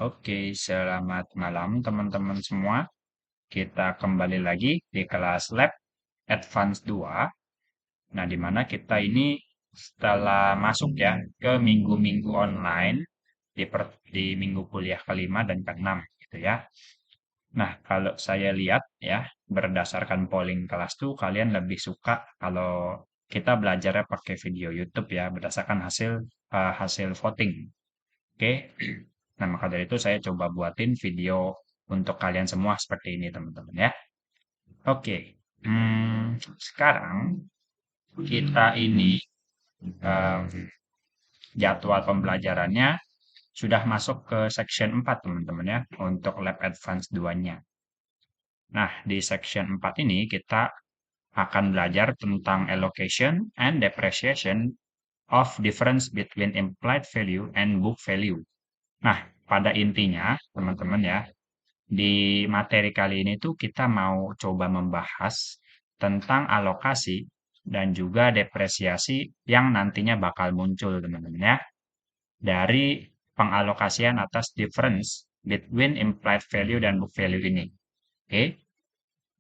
Oke, selamat malam teman-teman semua. Kita kembali lagi di kelas Lab Advance 2. Nah, di mana kita ini setelah masuk ya ke minggu-minggu online di minggu kuliah kelima dan keenam gitu ya. Nah, kalau saya lihat ya, berdasarkan polling kelas tuh kalian lebih suka kalau kita belajarnya pakai video YouTube ya, berdasarkan hasil voting. Oke. Nah, maka dari itu saya coba buatin video untuk kalian semua seperti ini, teman-teman ya. Oke. Sekarang kita ini em, jadwal pembelajarannya sudah masuk ke section 4, teman-teman ya, untuk Lab Advance 2-nya. Nah, di section 4 ini kita akan belajar tentang allocation and depreciation of difference between implied value and book value. Nah, pada intinya, teman-teman ya, di materi kali ini tuh kita mau coba membahas tentang alokasi dan juga depresiasi yang nantinya bakal muncul, teman-teman ya, dari pengalokasian atas difference between implied value dan book value ini. Oke.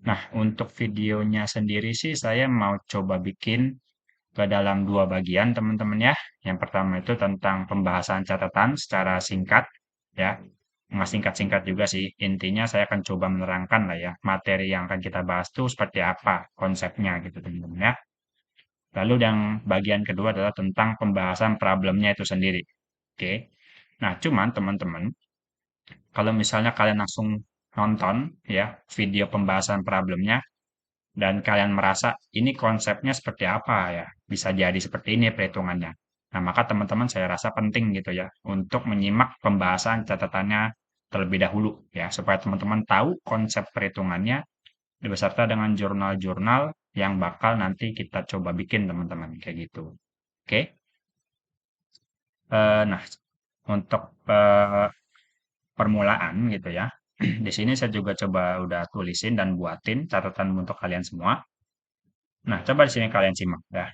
Nah, untuk videonya sendiri sih saya mau coba bikin ke dalam dua bagian, teman-teman ya. Yang pertama itu tentang pembahasan catatan secara singkat, ya. Nggak singkat-singkat juga sih. Intinya saya akan coba menerangkan lah ya, materi yang akan kita bahas tuh seperti apa konsepnya gitu, teman-teman ya. Lalu yang bagian kedua adalah tentang pembahasan problemnya itu sendiri. Oke. Nah, cuman teman-teman, kalau misalnya kalian langsung nonton ya video pembahasan problemnya, dan kalian merasa ini konsepnya seperti apa ya, bisa jadi seperti ini perhitungannya. Nah, maka teman-teman saya rasa penting gitu ya untuk menyimak pembahasan catatannya terlebih dahulu ya, supaya teman-teman tahu konsep perhitungannya beserta dengan jurnal-jurnal yang bakal nanti kita coba bikin teman-teman kayak gitu. Oke. Nah, untuk eh, permulaan gitu ya. Di sini saya juga coba udah tulisin dan buatin catatan untuk kalian semua. Nah, coba di sini kalian simak ya.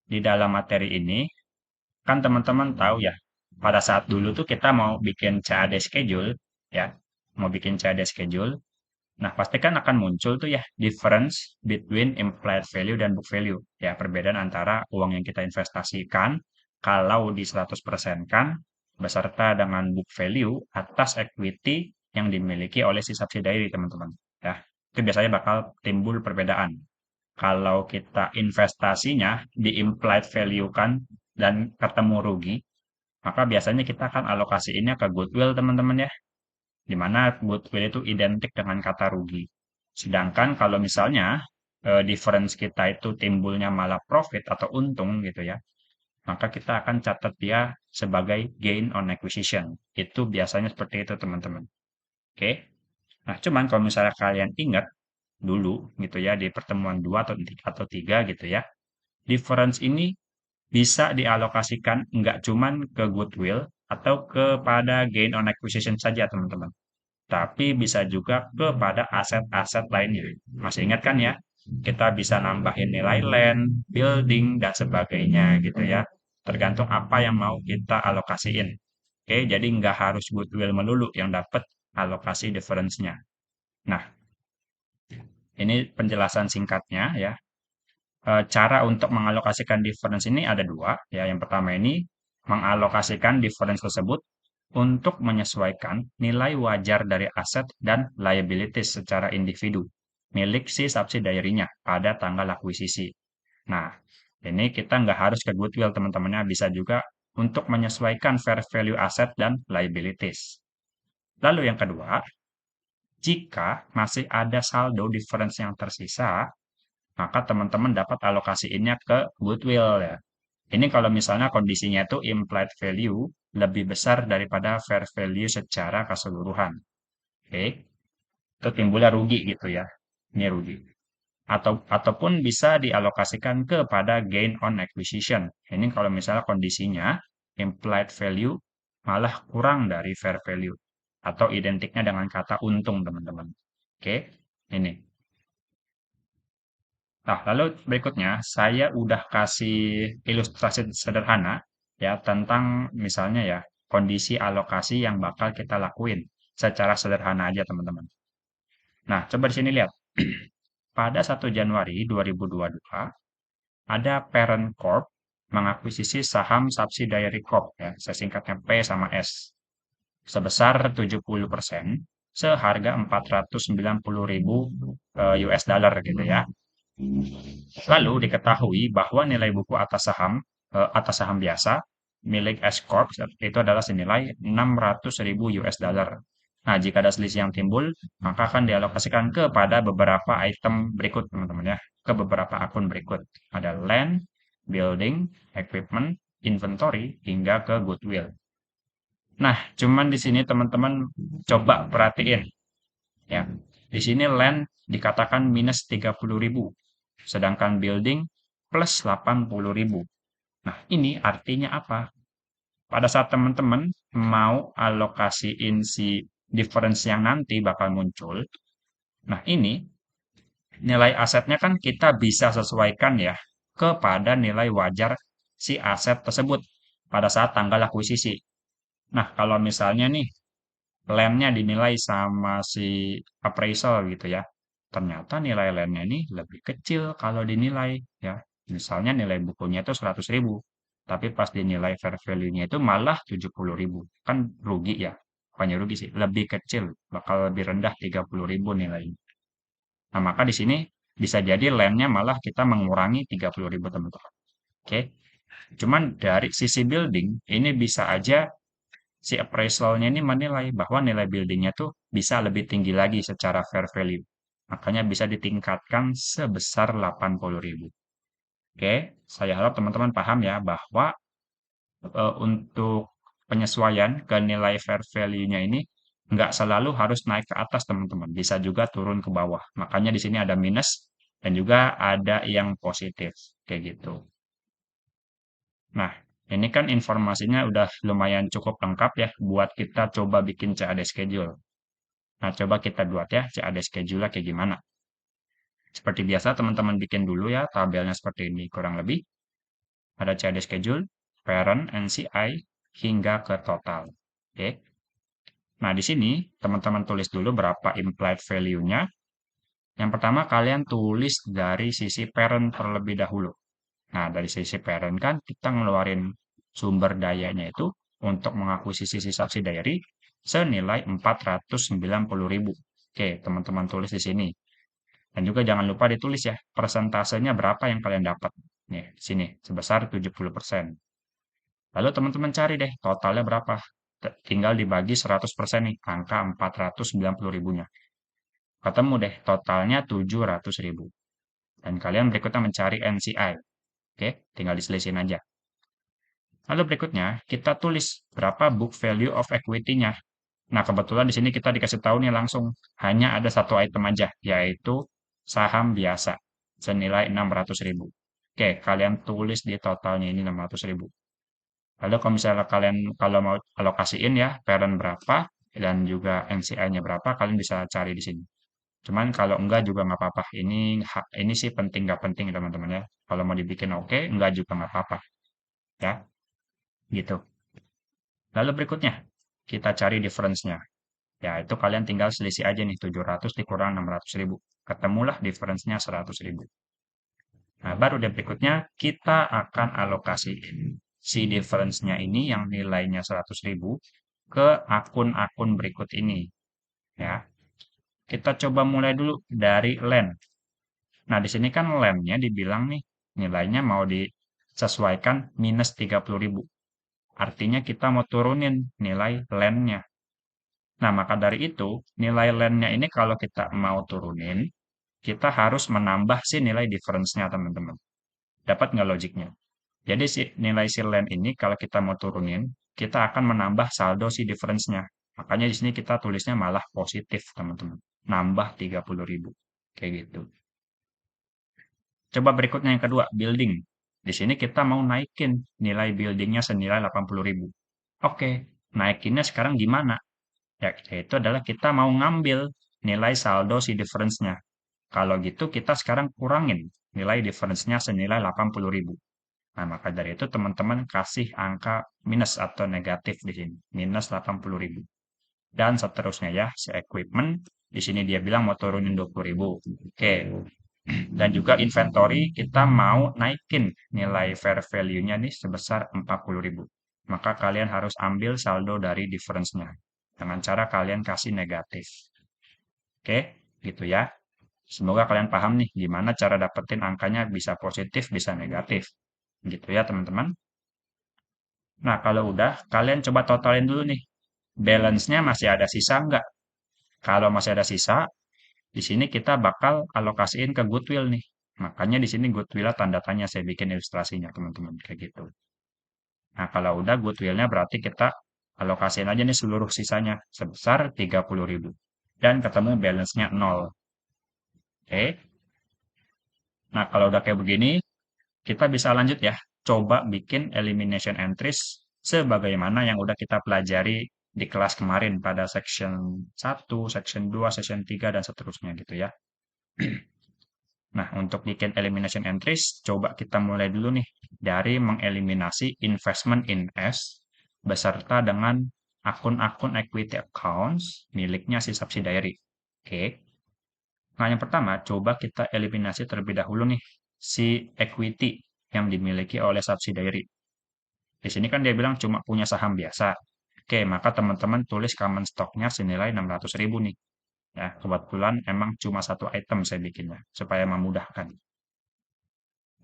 Di dalam materi ini, kan teman-teman tahu ya, pada saat dulu tuh kita mau bikin CAD schedule, ya, mau bikin CAD schedule. Nah, pasti kan akan muncul tuh ya, difference between implied value dan book value. Ya, perbedaan antara uang yang kita investasikan, kalau di 100% kan, beserta dengan book value atas equity yang dimiliki oleh si subsidiary, teman-teman. Ya, itu biasanya bakal timbul perbedaan. Kalau kita investasinya di implied value kan dan ketemu rugi, maka biasanya kita akan alokasiinnya ke goodwill teman-teman ya, di mana goodwill itu identik dengan kata rugi. Sedangkan kalau misalnya difference kita itu timbulnya malah profit atau untung gitu ya, maka kita akan catat dia sebagai gain on acquisition. Itu biasanya seperti itu teman-teman. Oke. Nah, cuman kalau misalnya kalian ingat dulu gitu ya di pertemuan 2 atau 3 gitu ya, difference ini bisa dialokasikan nggak cuman ke goodwill atau kepada gain on acquisition saja, teman-teman. Tapi bisa juga kepada aset-aset lainnya. Masih ingat kan ya? Kita bisa nambahin nilai land, building, dan sebagainya gitu ya. Tergantung apa yang mau kita alokasiin. Oke, jadi nggak harus goodwill melulu yang dapat alokasi difference-nya. Nah, ini penjelasan singkatnya ya. Cara untuk mengalokasikan difference ini ada dua. Ya, yang pertama ini mengalokasikan difference tersebut untuk menyesuaikan nilai wajar dari aset dan liabilities secara individu milik si subsidiary-nya pada tanggal akuisisi. Nah, ini kita nggak harus ke goodwill teman-temannya, bisa juga untuk menyesuaikan fair value aset dan liabilities. Lalu yang kedua, jika masih ada saldo difference yang tersisa, maka teman-teman dapat alokasiinnya ke goodwill ya. Ini kalau misalnya kondisinya itu implied value lebih besar daripada fair value secara keseluruhan. Oke, itu timbulnya rugi gitu ya. Ini rugi. Ataupun bisa dialokasikan kepada gain on acquisition. Ini kalau misalnya kondisinya implied value malah kurang dari fair value atau identiknya dengan kata untung, teman-teman. Oke, ini. Nah, lalu berikutnya saya udah kasih ilustrasi sederhana ya tentang misalnya ya. kondisi alokasi yang bakal kita lakuin. Secara sederhana aja, teman-teman. Nah, coba di sini lihat. Pada 1 Januari 2022, ada Parent Corp mengakuisisi saham Subsidiary Corp, ya, sesingkatnya P sama S, sebesar 70% seharga 490.000 US dollar gitu ya. Lalu diketahui bahwa nilai buku atas saham biasa milik S Corp itu adalah senilai 600.000 US dollar. Nah, jika ada selisih yang timbul, maka akan dialokasikan kepada beberapa item berikut, teman-teman ya, ke beberapa akun berikut. Ada land, building, equipment, inventory, hingga ke goodwill. Nah, cuman di sini teman-teman coba perhatiin ya. Di sini land dikatakan minus 30.000, sedangkan building plus 80.000. Nah, ini artinya apa? Pada saat teman-teman mau alokasiin si difference yang nanti bakal muncul, nah ini nilai asetnya kan kita bisa sesuaikan ya kepada nilai wajar si aset tersebut pada saat tanggal akuisisi. Nah, kalau misalnya nih land-nya dinilai sama si appraisal gitu ya. Ternyata nilai land-nya ini lebih kecil kalau dinilai ya. Misalnya nilai bukunya itu 100.000, tapi pas dinilai fair value-nya itu malah 70.000. Kan rugi ya. Bukannya rugi sih, lebih kecil, bakal lebih rendah 30.000 nilainya. Nah, maka di sini bisa jadi land-nya malah kita mengurangi 30.000 teman-teman. Oke. Cuman dari sisi building, ini bisa aja si appraisalnya ini menilai bahwa nilai buildingnya tuh bisa lebih tinggi lagi secara fair value. Makanya bisa ditingkatkan sebesar 80.000. Oke, saya harap teman-teman paham ya bahwa untuk penyesuaian ke nilai fair value-nya ini nggak selalu harus naik ke atas teman-teman. Bisa juga turun ke bawah. Makanya di sini ada minus dan juga ada yang positif. Kayak gitu. Nah, ini kan informasinya udah lumayan cukup lengkap ya buat kita coba bikin CAD schedule. Nah, coba kita buat ya CAD schedule kayak gimana. Seperti biasa teman-teman bikin dulu ya tabelnya seperti ini kurang lebih. Ada CAD schedule, parent, NCI, hingga ke total. Oke. Nah, di sini teman-teman tulis dulu berapa implied value-nya. Yang pertama kalian tulis dari sisi parent terlebih dahulu. Nah, dari sisi parent kan kita ngeluarin sumber dayanya itu untuk mengakuisisi si subsidiary senilai 490.000. Oke, teman-teman tulis di sini. Dan juga jangan lupa ditulis ya, persentasenya berapa yang kalian dapat. Nih, di sini, sebesar 70%. Lalu teman-teman cari deh, totalnya berapa. Tinggal dibagi 100% nih, angka 490.000-nya. Ketemu deh, totalnya 700.000. Dan kalian berikutnya mencari NCI. Oke, tinggal diselisin aja. Lalu berikutnya, kita tulis berapa book value of equity-nya. Nah, kebetulan di sini kita dikasih tahu nih langsung, hanya ada satu item aja, yaitu saham biasa, senilai 600.000. Oke, kalian tulis di totalnya ini 600.000. Lalu kalau misalnya kalian kalau mau alokasiin ya, parent berapa, dan juga NCI-nya berapa, kalian bisa cari di sini. Cuman kalau enggak juga nggak apa-apa. Ini sih penting nggak penting teman-teman ya. Kalau mau dibikin oke, enggak juga nggak apa-apa. Ya, gitu. Lalu berikutnya, kita cari difference-nya. Ya, itu kalian tinggal selisih aja nih, 700 dikurang 600.000. Ketemulah difference-nya 100.000. Nah, baru deh berikutnya, kita akan alokasiin si difference-nya ini yang nilainya 100.000 ke akun-akun berikut ini. Ya, kita coba mulai dulu dari land. Nah, di sini kan land-nya dibilang nih, nilainya mau disesuaikan minus 30.000. Artinya kita mau turunin nilai land-nya. Nah, maka dari itu, nilai land-nya ini kalau kita mau turunin, kita harus menambah si nilai difference-nya, teman-teman. Dapat nggak logiknya? Jadi nilai si land ini kalau kita mau turunin, kita akan menambah saldo si difference-nya. Makanya di sini kita tulisnya malah positif, teman-teman. Nambah 30.000. Kayak gitu. Coba berikutnya yang kedua, building. Di sini kita mau naikin nilai buildingnya senilai 80.000. Oke, naikinnya sekarang gimana? Ya, yaitu adalah kita mau ngambil nilai saldo si difference-nya. Kalau gitu kita sekarang kurangin nilai difference-nya senilai 80.000. Nah, maka dari itu teman-teman kasih angka minus atau negatif di sini, minus 80.000. Dan seterusnya ya, si equipment, di sini dia bilang mau turunin 20.000. Oke. Dan juga inventory kita mau naikin nilai fair value-nya nih sebesar 40.000. Maka kalian harus ambil saldo dari difference-nya. Dengan cara kalian kasih negatif. Oke, gitu ya. Semoga kalian paham nih gimana cara dapetin angkanya bisa positif, bisa negatif. Gitu ya teman-teman. Nah, kalau udah, kalian coba totalin dulu nih. Balance-nya masih ada sisa nggak? Kalau masih ada sisa, di sini kita bakal alokasiin ke goodwill nih. Makanya di sini goodwill tanda tanya saya bikin ilustrasinya teman-teman kayak gitu. Nah, kalau udah goodwill-nya berarti kita alokasiin aja nih seluruh sisanya sebesar 30.000. Dan ketemu balance-nya 0. Oke. Nah, kalau udah kayak begini, kita bisa lanjut ya. Coba bikin elimination entries sebagaimana yang udah kita pelajari di kelas kemarin pada section 1, section 2, section 3, dan seterusnya gitu ya. Nah, untuk bikin elimination entries, coba kita mulai dulu nih dari mengeliminasi investment in S beserta dengan akun-akun equity accounts miliknya si subsidiary. Oke. Nah, yang pertama, coba kita eliminasi terlebih dahulu nih si equity yang dimiliki oleh subsidiary. Di sini kan dia bilang cuma punya saham biasa. Oke, maka teman-teman tulis common stock-nya senilai 600.000 nih. Ya, kebetulan emang cuma satu item saya bikinnya, supaya memudahkan.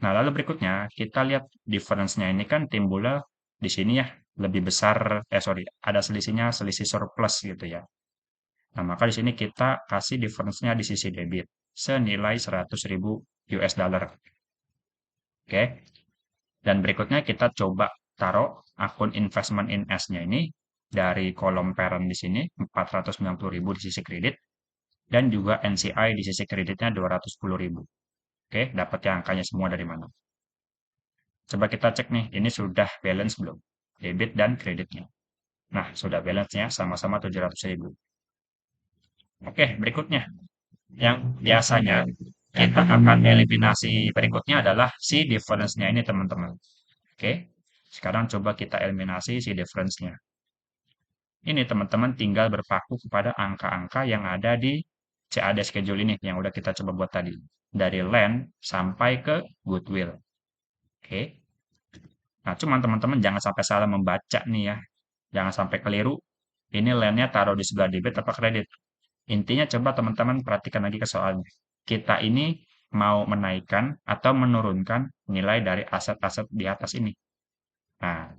Nah, lalu berikutnya kita lihat difference-nya ini kan timbulnya di sini ya lebih besar, sorry, ada selisihnya selisih surplus gitu ya. Nah, maka di sini kita kasih difference-nya di sisi debit senilai 100.000 US dollar. Oke. Dan berikutnya kita coba taruh akun investment in S-nya ini dari kolom parent di sini 490.000 di sisi kredit dan juga NCI di sisi kreditnya 210.000. Oke, dapat ya angkanya semua dari mana? Coba kita cek nih, ini sudah balance belum? Debit dan kreditnya. Nah, sudah balance-nya sama-sama 700.000. Oke, berikutnya. Yang biasanya kita akan eliminasi berikutnya adalah si difference-nya ini, teman-teman. Oke, sekarang coba kita eliminasi si difference-nya. Ini teman-teman tinggal berpaku kepada angka-angka yang ada di CAD schedule ini, yang udah kita coba buat tadi. Dari land sampai ke goodwill. Oke. Nah, cuman teman-teman jangan sampai salah membaca nih ya. Jangan sampai keliru. Ini land-nya taruh di sebelah debit atau kredit. Intinya coba teman-teman perhatikan lagi ke soalnya. Kita ini mau menaikkan atau menurunkan nilai dari aset-aset di atas ini. Nah,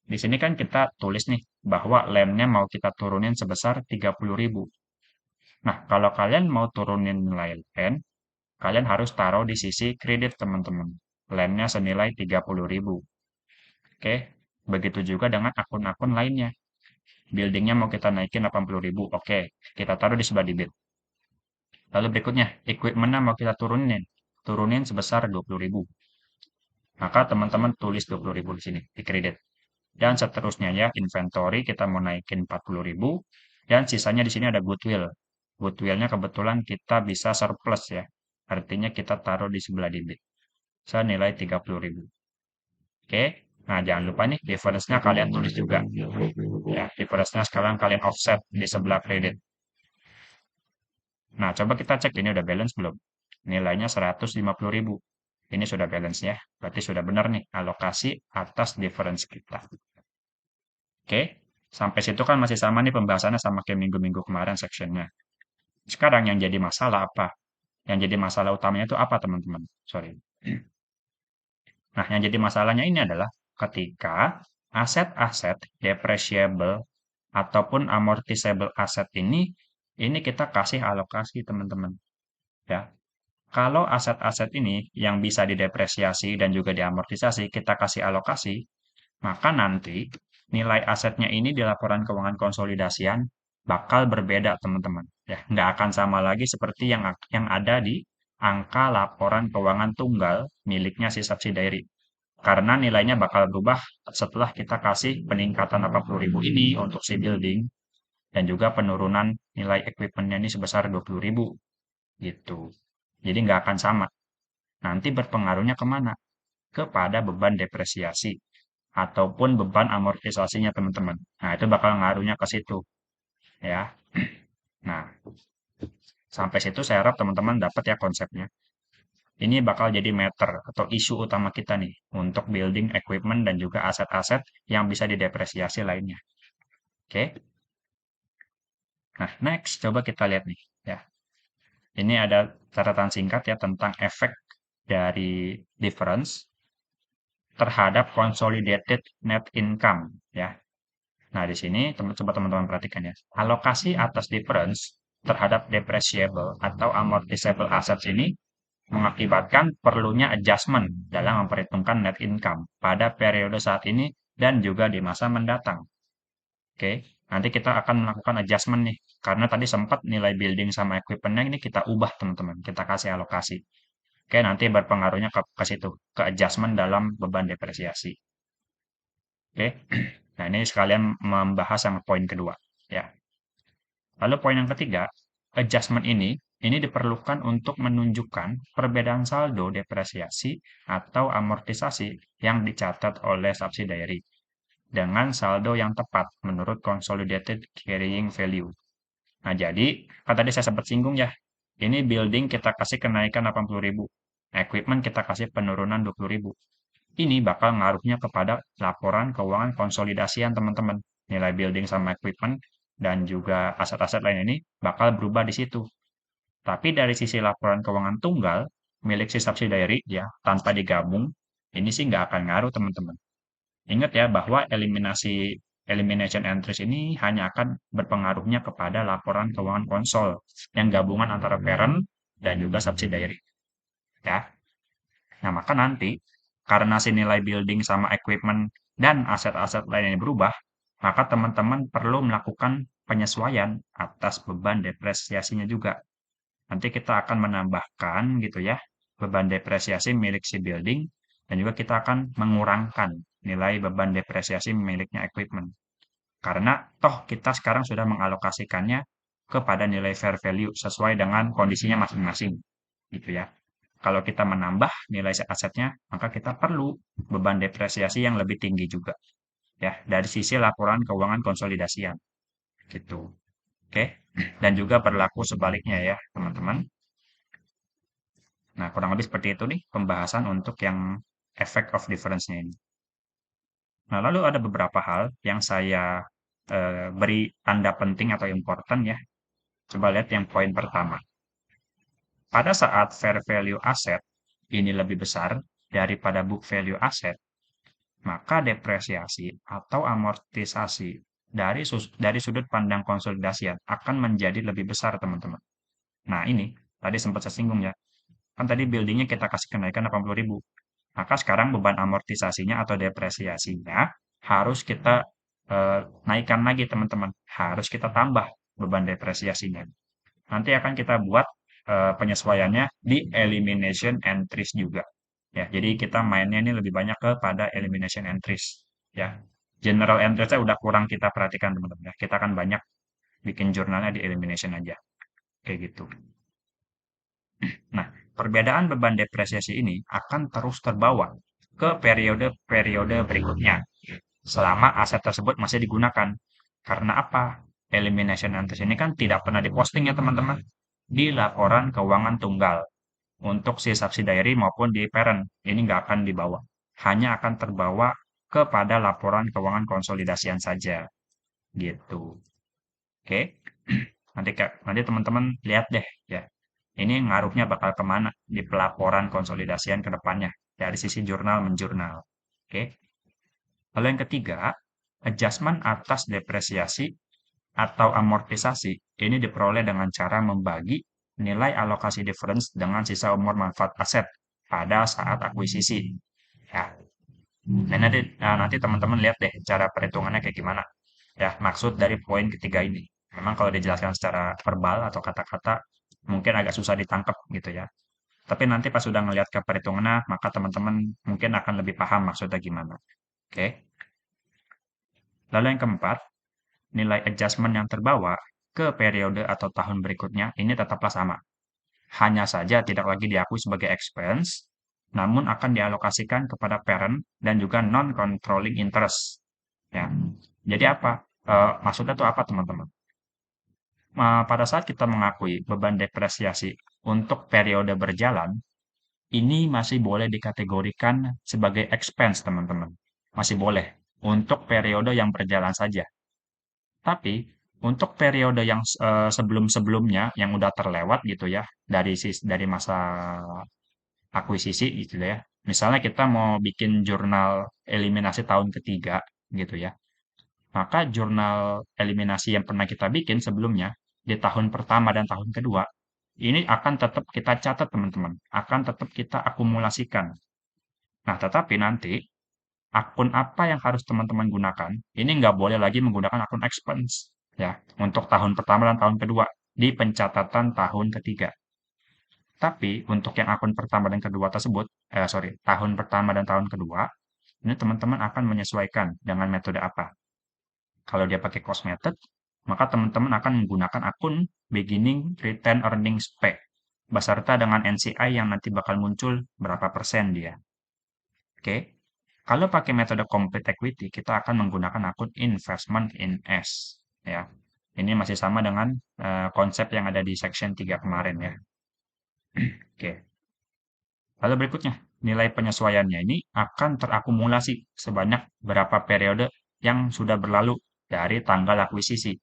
di sini kan kita tulis nih bahwa land-nya mau kita turunin sebesar 30.000. Nah, kalau kalian mau turunin nilai land, kalian harus taruh di sisi kredit teman-teman. Land-nya senilai 30.000. Oke, begitu juga dengan akun-akun lainnya. Buildingnya mau kita naikin 80.000. Oke, kita taruh di sebelah debit. Lalu berikutnya, equipment-nya mau kita turunin. Turunin sebesar 20.000. Maka teman-teman tulis 20.000 di sini, di kredit. Dan seterusnya ya, inventory kita mau naikin 40.000. Dan sisanya di sini ada goodwill. Goodwill-nya kebetulan kita bisa surplus ya. Artinya kita taruh di sebelah debit. Senilai 30.000. Oke. Nah, jangan lupa nih, difference-nya kalian tulis juga. Ya, difference-nya sekarang kalian offset di sebelah kredit. Nah, coba kita cek ini udah balance belum? Nilainya 150.000. Ini sudah balance ya. Berarti sudah benar nih alokasi atas difference kita. Oke, sampai situ kan masih sama nih pembahasannya sama kayak minggu-minggu kemarin sectionnya. Sekarang yang jadi masalah apa? Yang jadi masalah utamanya itu apa teman-teman? Sorry. Nah, yang jadi masalahnya ini adalah ketika aset-aset depreciable ataupun amortizable aset ini kita kasih alokasi teman-teman. Ya, kalau aset-aset ini yang bisa didepresiasi dan juga diamortisasi, kita kasih alokasi, maka nanti nilai asetnya ini di laporan keuangan konsolidasian bakal berbeda, teman-teman. Ya, nggak akan sama lagi seperti yang ada di angka laporan keuangan tunggal miliknya si subsidiary. Karena nilainya bakal berubah setelah kita kasih peningkatan 80.000 ini untuk si building dan juga penurunan nilai equipment-nya ini sebesar 20.000 gitu. Jadi nggak akan sama. Nanti berpengaruhnya kemana? kepada beban depresiasi ataupun beban amortisasinya teman-teman. Nah, itu bakal ngaruhnya ke situ ya. Nah, sampai situ saya harap teman-teman dapat ya konsepnya. Ini bakal jadi matter atau isu utama kita nih untuk building equipment dan juga aset-aset yang bisa didepresiasi lainnya. Oke. Nah, next coba kita lihat nih ya. Ini ada catatan singkat ya tentang efek dari difference terhadap consolidated net income ya. Nah, di sini coba teman-teman perhatikan ya. Alokasi atas difference terhadap depreciable atau amortizable assets ini mengakibatkan perlunya adjustment dalam memperhitungkan net income pada periode saat ini dan juga di masa mendatang. Oke, nanti kita akan melakukan adjustment nih, karena tadi sempat nilai building sama equipment-nya ini kita ubah teman-teman, kita kasih alokasi. Oke, nanti berpengaruhnya ke situ, ke adjustment dalam beban depresiasi. Oke, nah ini sekalian membahas yang poin kedua. Ya, lalu poin yang ketiga, adjustment ini diperlukan untuk menunjukkan perbedaan saldo depresiasi atau amortisasi yang dicatat oleh subsidiary dengan saldo yang tepat menurut Consolidated Carrying Value. Nah, jadi, kan tadi saya sempat singgung ya, ini building kita kasih kenaikan 80.000, equipment kita kasih penurunan 20.000. Ini bakal ngaruhnya kepada laporan keuangan konsolidasian teman-teman. Nilai building sama equipment dan juga aset-aset lain ini bakal berubah di situ. Tapi dari sisi laporan keuangan tunggal, milik si subsidiary ya, tanpa digabung, ini sih nggak akan ngaruh teman-teman. Ingat ya bahwa elimination entries ini hanya akan berpengaruhnya kepada laporan keuangan konsol yang gabungan antara parent dan juga subsidiary. Ya. Nah, maka nanti karena si nilai building sama equipment dan aset-aset lain ini berubah, maka teman-teman perlu melakukan penyesuaian atas beban depresiasinya juga. Nanti kita akan menambahkan gitu ya, beban depresiasi milik si building dan juga kita akan mengurangkan nilai beban depresiasi miliknya equipment. Karena toh kita sekarang sudah mengalokasikannya kepada nilai fair value sesuai dengan kondisinya masing-masing. Gitu ya. Kalau kita menambah nilai asetnya, maka kita perlu beban depresiasi yang lebih tinggi juga. Ya, dari sisi laporan keuangan konsolidasian. Gitu. Oke. Dan juga berlaku sebaliknya ya, teman-teman. Nah, kurang lebih seperti itu nih pembahasan untuk yang effect of difference-nya ini. Nah, lalu ada beberapa hal yang saya beri tanda penting atau important ya. Coba lihat yang poin pertama. Pada saat fair value aset ini lebih besar daripada book value aset, maka depresiasi atau amortisasi dari sudut pandang konsolidasian akan menjadi lebih besar, teman-teman. Nah, ini tadi sempat saya singgung ya. Kan tadi buildingnya kita kasih kenaikan 80.000. Maka sekarang beban amortisasinya atau depresiasinya harus kita naikkan lagi teman-teman. Harus kita tambah beban depresiasinya. Nanti akan kita buat penyesuaiannya di elimination entries juga. Ya, jadi kita mainnya ini lebih banyak kepada elimination entries. Ya, general entries udah kurang kita perhatikan teman-teman. Ya. Kita akan banyak bikin jurnalnya di elimination aja. Kayak gitu. Nah, perbedaan beban depresiasi ini akan terus terbawa ke periode-periode berikutnya selama aset tersebut masih digunakan. Karena apa? Elimination entries ini kan tidak pernah diposting ya teman-teman di laporan keuangan tunggal untuk si subsidiary maupun di parent. Ini nggak akan dibawa. Hanya akan terbawa kepada laporan keuangan konsolidasian saja. Gitu. Oke. Nanti teman-teman lihat deh ya. Ini ngaruhnya bakal kemana di pelaporan konsolidasian ke depannya dari sisi jurnal menjurnal. Oke. Lalu yang ketiga, adjustment atas depresiasi atau amortisasi ini diperoleh dengan cara membagi nilai alokasi difference dengan sisa umur manfaat aset pada saat akuisisi. Ya. Dan nanti teman-teman lihat deh cara perhitungannya kayak gimana. Ya, maksud dari poin ketiga ini. Memang kalau dijelaskan secara verbal atau kata-kata mungkin agak susah ditangkap gitu ya. Tapi nanti pas sudah ngelihat ke perhitungannya, maka teman-teman mungkin akan lebih paham maksudnya gimana. Oke. Lalu yang keempat, nilai adjustment yang terbawa ke periode atau tahun berikutnya ini tetaplah sama. Hanya saja tidak lagi diakui sebagai expense namun akan dialokasikan kepada parent dan juga non-controlling interest. Ya. Jadi apa? Maksudnya itu apa, teman-teman? Pada saat kita mengakui beban depresiasi untuk periode berjalan, ini masih boleh dikategorikan sebagai expense, teman-teman. Masih boleh untuk periode yang berjalan saja. Tapi untuk periode yang sebelum-sebelumnya yang udah terlewat gitu ya, dari masa akuisisi gitu ya. Misalnya kita mau bikin jurnal eliminasi tahun ketiga gitu ya. Maka jurnal eliminasi yang pernah kita bikin sebelumnya di tahun pertama dan tahun kedua, ini akan tetap kita catat, teman-teman. Akan tetap kita akumulasikan. Nah, tetapi nanti akun apa yang harus teman-teman gunakan, ini nggak boleh lagi menggunakan akun expense ya untuk tahun pertama dan tahun kedua di pencatatan tahun ketiga. Tapi untuk yang akun pertama dan kedua tersebut, tahun pertama dan tahun kedua, ini teman-teman akan menyesuaikan dengan metode apa. Kalau dia pakai cost method, maka teman-teman akan menggunakan akun beginning return earnings spec beserta dengan NCI yang nanti bakal muncul berapa persen dia. Oke. Kalau pakai metode complete equity, kita akan menggunakan akun investment in S. Ya. Ini masih sama dengan konsep yang ada di section 3 kemarin ya. Oke. Lalu berikutnya, nilai penyesuaiannya ini akan terakumulasi sebanyak berapa periode yang sudah berlalu dari tanggal akuisisi.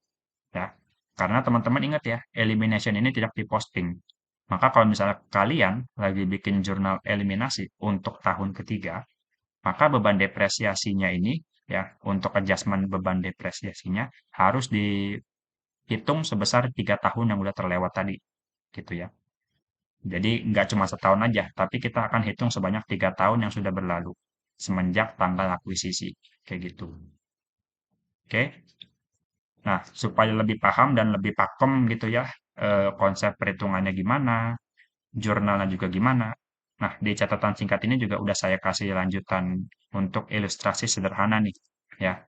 Ya. Karena teman-teman ingat ya, elimination ini tidak diposting. Maka kalau misalnya kalian lagi bikin jurnal eliminasi untuk tahun ketiga, maka beban depresiasinya ini ya, untuk adjustment beban depresiasinya harus dihitung sebesar 3 tahun yang udah terlewat tadi, gitu ya. Jadi nggak cuma setahun aja, tapi kita akan hitung sebanyak 3 tahun yang sudah berlalu semenjak tanggal akuisisi, kayak gitu. Oke. Nah, supaya lebih paham dan lebih pakem gitu ya, konsep perhitungannya gimana, jurnalnya juga gimana. Nah, di catatan singkat ini juga udah saya kasih lanjutan untuk ilustrasi sederhana nih, ya.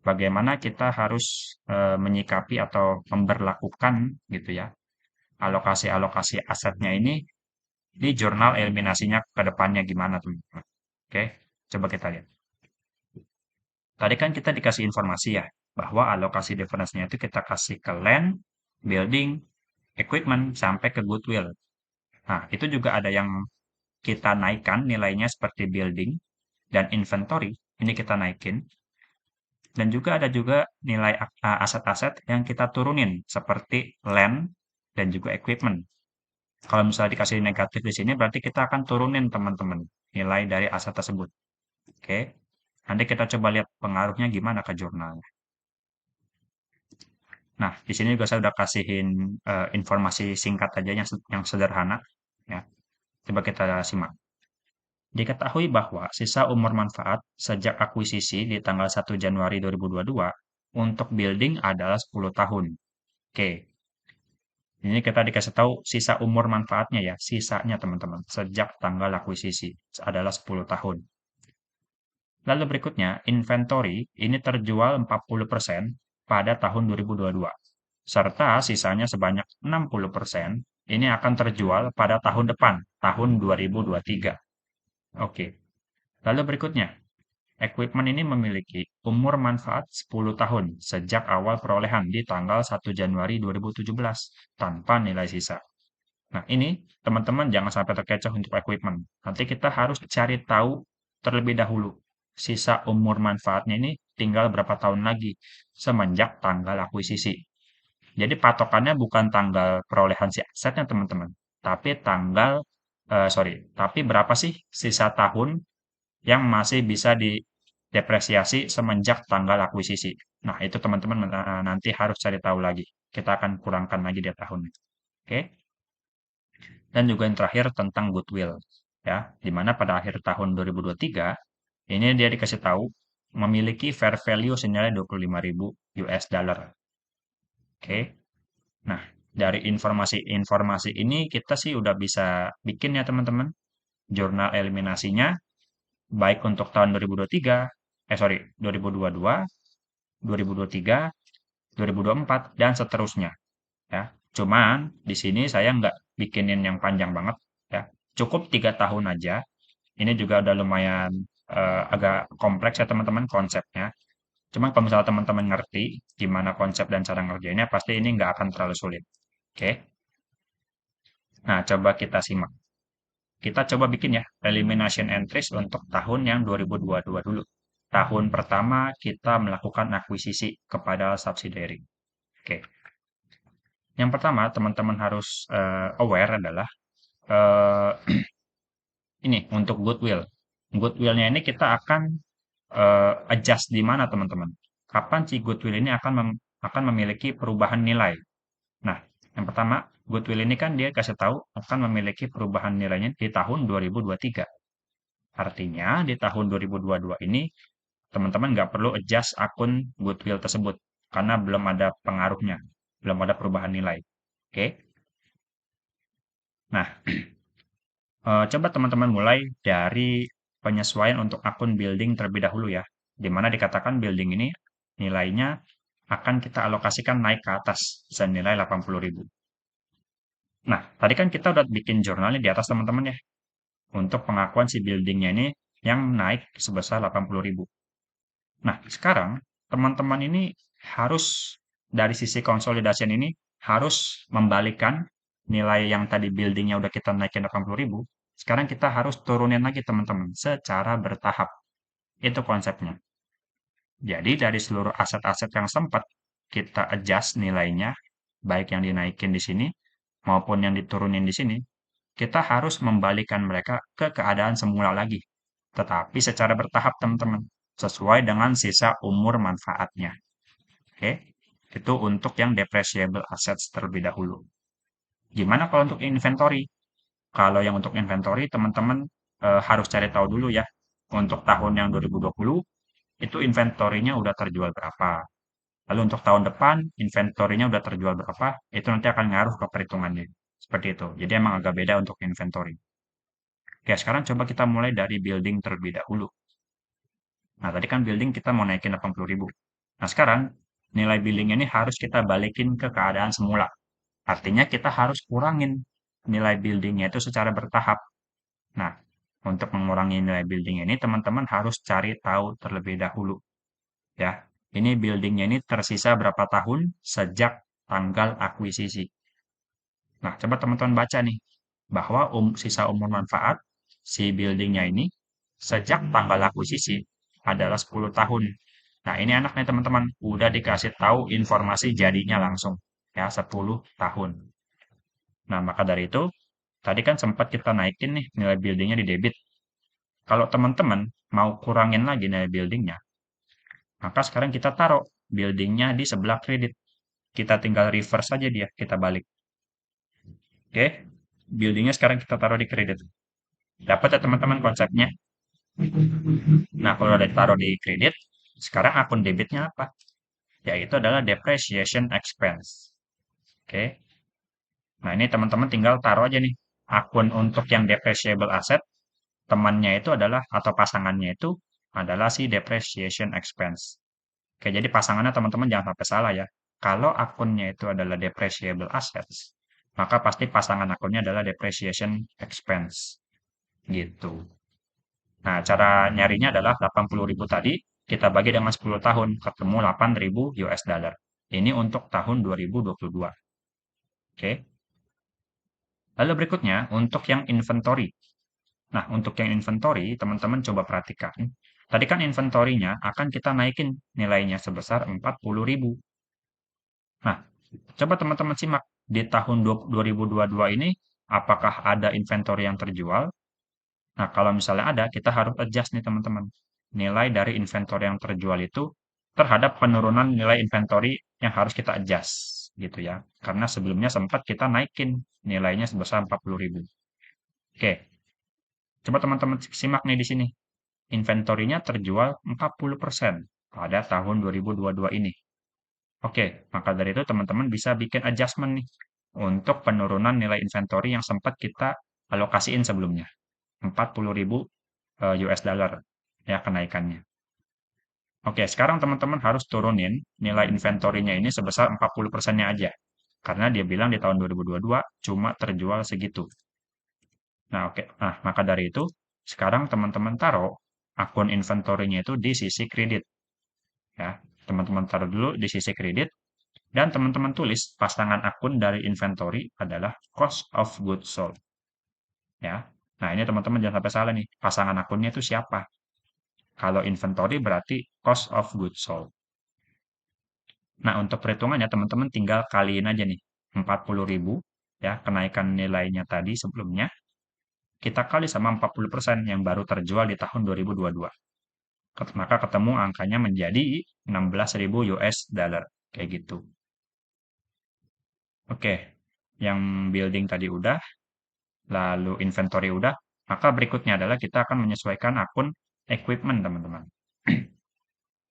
Bagaimana kita harus menyikapi atau memberlakukan gitu ya, alokasi-alokasi asetnya ini di jurnal eliminasinya ke depannya gimana teman-teman. Oke, coba kita lihat. Tadi kan kita dikasih informasi ya, bahwa alokasi difference-nya itu kita kasih ke land, building, equipment, sampai ke goodwill. Nah, itu juga ada yang kita naikkan nilainya seperti building dan inventory. Ini kita naikin. Dan juga ada juga nilai aset-aset yang kita turunin, seperti land dan juga equipment. Kalau misalnya dikasih negatif di sini, berarti kita akan turunin teman-teman nilai dari aset tersebut. Oke, nanti kita coba lihat pengaruhnya gimana ke jurnalnya. Nah, di sini juga saya udah kasihin informasi singkat aja yang sederhana. Ya, coba kita simak. Diketahui bahwa sisa umur manfaat sejak akuisisi di tanggal 1 Januari 2022 untuk building adalah 10 tahun. Oke, ini kita dikasih tahu sisa umur manfaatnya ya, sisanya teman-teman, sejak tanggal akuisisi adalah 10 tahun. Lalu berikutnya, inventory ini terjual 40% pada tahun 2022, serta sisanya sebanyak 60% ini akan terjual pada tahun depan, tahun 2023. Oke, lalu berikutnya, equipment ini memiliki umur manfaat 10 tahun sejak awal perolehan di tanggal 1 Januari 2017 tanpa nilai sisa. Nah, ini teman-teman jangan sampai terkecoh untuk equipment. Nanti kita harus cari tahu terlebih dahulu. Sisa umur manfaatnya ini tinggal berapa tahun lagi semenjak tanggal akuisisi. Jadi patokannya bukan tanggal perolehan si asetnya teman-teman, tapi tapi berapa sih sisa tahun yang masih bisa didepresiasi semenjak tanggal akuisisi. Nah, itu teman-teman nanti harus cari tahu lagi. Kita akan kurangkan lagi di tahun. Oke. Dan juga yang terakhir tentang goodwill. Ya, di mana pada akhir tahun 2023, ini dia dikasih tahu memiliki fair value senilai 25.000 US dollar. Oke. Nah, dari informasi-informasi ini kita sih udah bisa bikin ya teman-teman. Jurnal eliminasinya baik untuk tahun 2023, 2022, 2023, 2024, dan seterusnya. Ya, cuman di sini saya nggak bikinin yang panjang banget. Ya, cukup 3 tahun aja. Ini juga udah lumayan agak kompleks ya teman-teman konsepnya. Cuma kalau misalnya teman-teman ngerti gimana konsep dan cara ngerjainnya, pasti ini nggak akan terlalu sulit. Oke? Nah, coba kita simak. Kita coba bikin ya elimination entries untuk tahun yang 2022 dulu. Tahun pertama kita melakukan akuisisi kepada subsidiary. Oke. Yang pertama, teman-teman harus aware adalah eh, ini untuk goodwill. Goodwill-nya ini kita akan adjust di mana teman-teman? Kapan si goodwill ini akan memiliki perubahan nilai? Nah, yang pertama, goodwill ini kan dia kasih tahu akan memiliki perubahan nilainya di tahun 2023. Artinya, di tahun 2022 ini, teman-teman nggak perlu adjust akun goodwill tersebut, karena belum ada pengaruhnya, belum ada perubahan nilai. Oke? Nah, coba teman-teman mulai dari penyesuaian untuk akun building terlebih dahulu ya, di mana dikatakan building ini nilainya akan kita alokasikan naik ke atas senilai 80.000. Nah, tadi kan kita udah bikin jurnalnya di atas teman-teman ya, untuk pengakuan si buildingnya ini yang naik sebesar 80.000. Nah, sekarang teman-teman ini harus dari sisi konsolidasian ini harus membalikkan nilai yang tadi buildingnya udah kita naikin 80.000. Sekarang kita harus turunin lagi teman-teman secara bertahap. Itu konsepnya. Jadi dari seluruh aset-aset yang sempat kita adjust nilainya, baik yang dinaikin di sini maupun yang diturunin di sini, kita harus membalikan mereka ke keadaan semula lagi. Tetapi secara bertahap teman-teman, sesuai dengan sisa umur manfaatnya. Oke, itu untuk yang depreciable assets terlebih dahulu. Gimana kalau untuk inventory? Kalau yang untuk inventory, teman-teman harus cari tahu dulu ya. Untuk tahun yang 2020, itu inventory-nya udah terjual berapa. Lalu untuk tahun depan, inventory-nya udah terjual berapa, itu nanti akan ngaruh ke perhitungannya. Seperti itu. Jadi emang agak beda untuk inventory. Oke, sekarang coba kita mulai dari building terlebih dahulu. Nah, tadi kan building kita mau naikin 80.000. Nah, sekarang nilai building ini harus kita balikin ke keadaan semula. Artinya kita harus kurangin nilai buildingnya itu secara bertahap. Nah, untuk mengurangi nilai building ini, teman-teman harus cari tahu terlebih dahulu. Ya, ini buildingnya ini tersisa berapa tahun sejak tanggal akuisisi. Nah, coba teman-teman baca nih, bahwa sisa umur manfaat si buildingnya ini sejak tanggal akuisisi adalah 10 tahun. Nah, ini enaknya teman-teman, udah dikasih tahu informasi jadinya langsung, ya 10 tahun. Nah, maka dari itu, tadi kan sempat kita naikin nih nilai buildingnya di debit. Kalau teman-teman mau kurangin lagi nilai buildingnya, maka sekarang kita taruh buildingnya di sebelah kredit. Kita tinggal reverse saja dia, kita balik. Oke, buildingnya sekarang kita taruh di kredit. Dapat ya teman-teman konsepnya? Nah, kalau udah ditaruh di kredit, sekarang akun debitnya apa? Yaitu adalah depreciation expense. Oke. Nah, ini teman-teman tinggal taruh aja nih. Akun untuk yang depreciable asset, temannya itu adalah, atau pasangannya itu adalah si depreciation expense. Oke, jadi pasangannya teman-teman jangan sampai salah ya. Kalau akunnya itu adalah depreciable assets, maka pasti pasangan akunnya adalah depreciation expense. Gitu. Nah, cara nyarinya adalah 80.000 tadi, kita bagi dengan 10 tahun, ketemu 8.000 US dollar. Ini untuk tahun 2022. Oke. Lalu berikutnya, untuk yang inventory. Nah, untuk yang inventory, teman-teman coba perhatikan. Tadi kan inventory-nya akan kita naikin nilainya sebesar 40.000. Nah, coba teman-teman simak. Di tahun 2022 ini, apakah ada inventory yang terjual? Nah, kalau misalnya ada, kita harus adjust nih teman-teman. Nilai dari inventory yang terjual itu terhadap penurunan nilai inventory yang harus kita adjust gitu ya. Karena sebelumnya sempat kita naikin nilainya sebesar 40.000. Oke, coba teman-teman simak nih di sini. Inventorinya terjual 40% pada tahun 2022 ini. Oke, maka dari itu teman-teman bisa bikin adjustment nih untuk penurunan nilai inventory yang sempat kita alokasiin sebelumnya. 40.000 US dollar ya kenaikannya. Oke, sekarang teman-teman harus turunin nilai inventory-nya ini sebesar 40%-nya aja. Karena dia bilang di tahun 2022 cuma terjual segitu. Nah, oke. Nah, maka dari itu Sekarang teman-teman taruh akun inventory-nya itu di sisi kredit. Ya, teman-teman taruh dulu di sisi kredit, dan teman-teman tulis pasangan akun dari inventory adalah cost of goods sold. Ya, nah ini teman-teman jangan sampai salah nih, pasangan akunnya itu siapa? Kalau inventory berarti cost of goods sold. Nah, untuk perhitungannya teman-teman tinggal kaliin aja nih, 40.000 ya, kenaikan nilainya tadi sebelumnya, kita kali sama 40% yang baru terjual di tahun 2022. Maka ketemu angkanya menjadi 16.000 US dollar, kayak gitu. Oke, yang building tadi udah, lalu inventory udah, maka berikutnya adalah kita akan menyesuaikan akun equipment, teman-teman.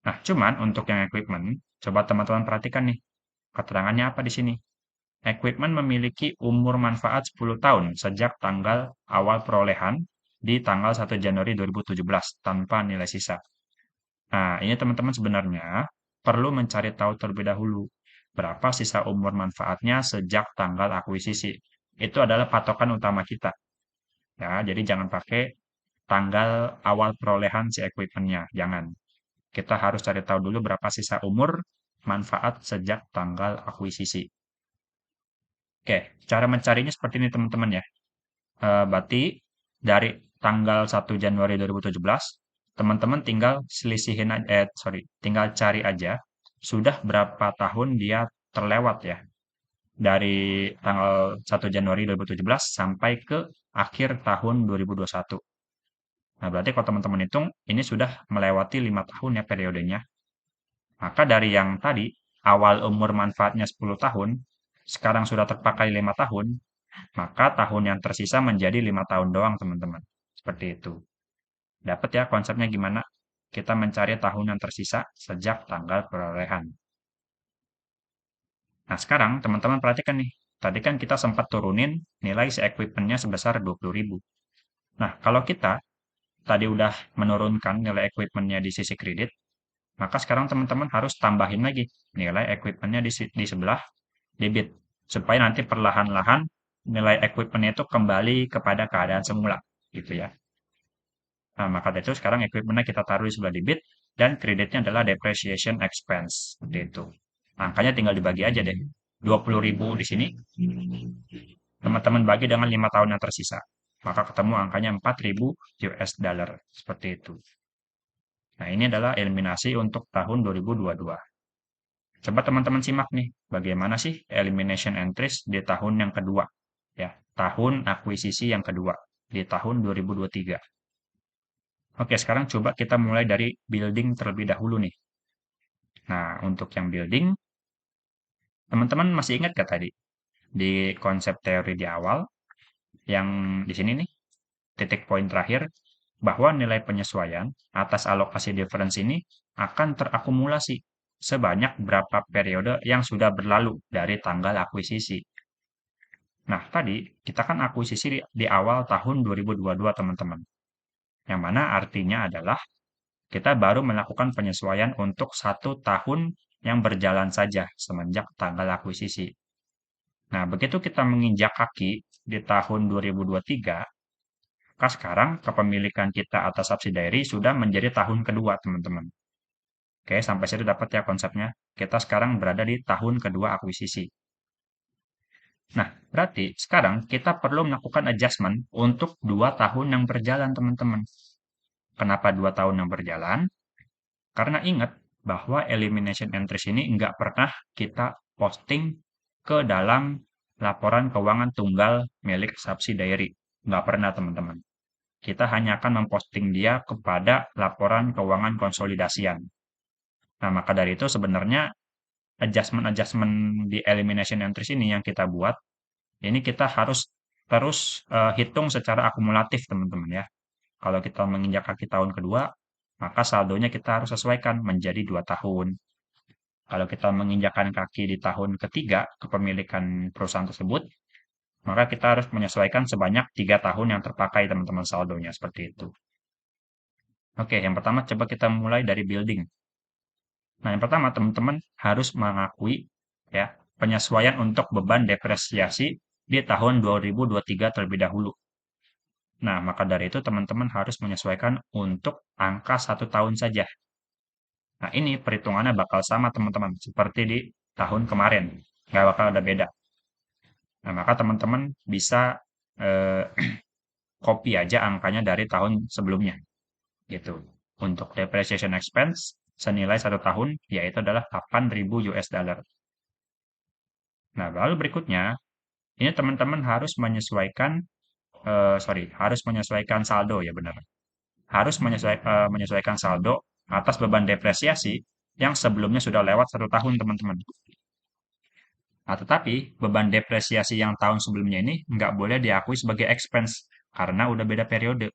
Nah, cuman untuk yang equipment, coba teman-teman perhatikan nih, keterangannya apa di sini. Equipment memiliki umur manfaat 10 tahun sejak tanggal awal perolehan di tanggal 1 Januari 2017 tanpa nilai sisa. Nah, ini teman-teman sebenarnya perlu mencari tahu terlebih dahulu berapa sisa umur manfaatnya sejak tanggal akuisisi. Itu adalah patokan utama kita. Ya, jadi jangan pakai tanggal awal perolehan si equipment-nya. Jangan. Kita harus cari tahu dulu berapa sisa umur manfaat sejak tanggal akuisisi. Oke, cara mencarinya seperti ini teman-teman ya. Berarti dari tanggal 1 Januari 2017, teman-teman tinggal tinggal cari aja sudah berapa tahun dia terlewat ya. Dari tanggal 1 Januari 2017 sampai ke akhir tahun 2021. Nah, berarti kalau teman-teman hitung, ini sudah melewati 5 tahun ya periodenya. Maka dari yang tadi, awal umur manfaatnya 10 tahun, sekarang sudah terpakai 5 tahun, maka tahun yang tersisa menjadi 5 tahun doang, teman-teman. Seperti itu. Dapat ya konsepnya gimana? Kita mencari tahun yang tersisa sejak tanggal perolehan. Nah, sekarang teman-teman perhatikan nih. Tadi kan kita sempat turunin nilai si equipment-nya sebesar 20.000. Nah, kalau kita tadi udah menurunkan nilai equipment-nya di sisi kredit, maka sekarang teman-teman harus tambahin lagi nilai equipment-nya di sebelah debit. Supaya nanti perlahan-lahan nilai equipment itu kembali kepada keadaan semula. Gitu ya. Nah, maka dari itu sekarang equipment-nya kita taruh di sebelah debit dan kreditnya adalah depreciation expense. Seperti itu. Angkanya tinggal dibagi aja deh. 20.000 di sini, teman-teman bagi dengan 5 tahun yang tersisa. Maka ketemu angkanya 4.000 US dollar. Seperti itu. Nah, ini adalah eliminasi untuk tahun 2022. Coba teman-teman simak nih, bagaimana sih elimination entries di tahun yang kedua. Ya, tahun akuisisi yang kedua, di tahun 2023. Oke, sekarang coba kita mulai dari building terlebih dahulu nih. Nah, untuk yang building, teman-teman masih ingat gak tadi? Di konsep teori di awal, yang di sini nih, titik poin terakhir, bahwa nilai penyesuaian atas alokasi difference ini akan terakumulasi sebanyak berapa periode yang sudah berlalu dari tanggal akuisisi. Nah, tadi kita kan akuisisi di awal tahun 2022, teman-teman. Yang mana artinya adalah kita baru melakukan penyesuaian untuk 1 tahun yang berjalan saja semenjak tanggal akuisisi. Nah, begitu kita menginjak kaki di tahun 2023, maka sekarang kepemilikan kita atas subsidiary sudah menjadi tahun kedua, teman-teman. Oke, sampai situ dapat ya konsepnya. Kita sekarang berada di tahun kedua akuisisi. Nah, berarti sekarang kita perlu melakukan adjustment untuk 2 tahun yang berjalan, teman-teman. Kenapa 2 tahun yang berjalan? Karena ingat bahwa elimination entries ini nggak pernah kita posting ke dalam laporan keuangan tunggal milik subsidiary. Nggak pernah, teman-teman. Kita hanya akan memposting dia kepada laporan keuangan konsolidasian. Nah, maka dari itu sebenarnya adjustment-adjustment di elimination entries ini yang kita buat, ini kita harus terus hitung secara akumulatif, teman-teman ya. Kalau kita menginjak kaki tahun kedua, maka saldonya kita harus sesuaikan menjadi 2 tahun. Kalau kita menginjakkan kaki di tahun ketiga kepemilikan perusahaan tersebut, maka kita harus menyesuaikan sebanyak 3 tahun yang terpakai, teman-teman, saldonya seperti itu. Oke, yang pertama coba kita mulai dari building. Nah, yang pertama teman-teman harus mengakui ya penyesuaian untuk beban depresiasi di tahun 2023 terlebih dahulu. Nah, maka dari itu teman-teman harus menyesuaikan untuk angka 1 tahun saja. Nah, ini perhitungannya bakal sama teman-teman, seperti di tahun kemarin. Nggak bakal ada beda. Nah, maka teman-teman bisa eh, copy aja angkanya dari tahun sebelumnya, gitu. Untuk depreciation expense senilai 1 tahun, yaitu adalah 8.000 US dollar. Nah, lalu berikutnya, ini teman-teman harus menyesuaikan, harus menyesuaikan saldo ya benar. Harus menyesuaikan saldo atas beban depresiasi yang sebelumnya sudah lewat 1 tahun, teman-teman. Nah, tetapi beban depresiasi yang tahun sebelumnya ini nggak boleh diakui sebagai expense karena udah beda periode.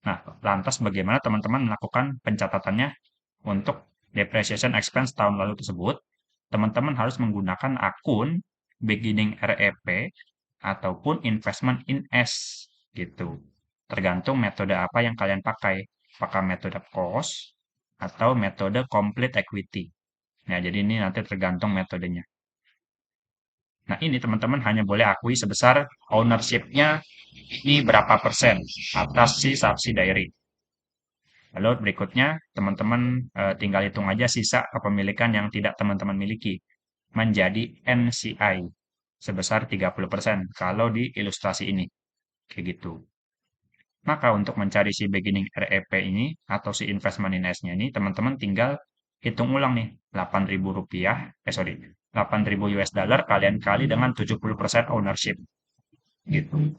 Nah, lantas bagaimana teman-teman melakukan pencatatannya untuk depreciation expense tahun lalu tersebut? Teman-teman harus menggunakan akun beginning REP ataupun investment in S gitu. Tergantung metode apa yang kalian pakai. Apakah metode cost atau metode complete equity. Nah, jadi ini nanti tergantung metodenya. Nah, ini teman-teman hanya boleh akui sebesar ownership-nya ini berapa persen atas si subsidiary. Lalu berikutnya, teman-teman tinggal hitung aja sisa kepemilikan yang tidak teman-teman miliki menjadi NCI sebesar 30% kalau di ilustrasi ini. Kayak gitu. Maka untuk mencari si beginning REP ini atau si investment in S-nya ini, teman-teman tinggal hitung ulang nih, 8.000 rupiah, 8.000 US dollar kalian kali dengan 70% ownership. Gitu.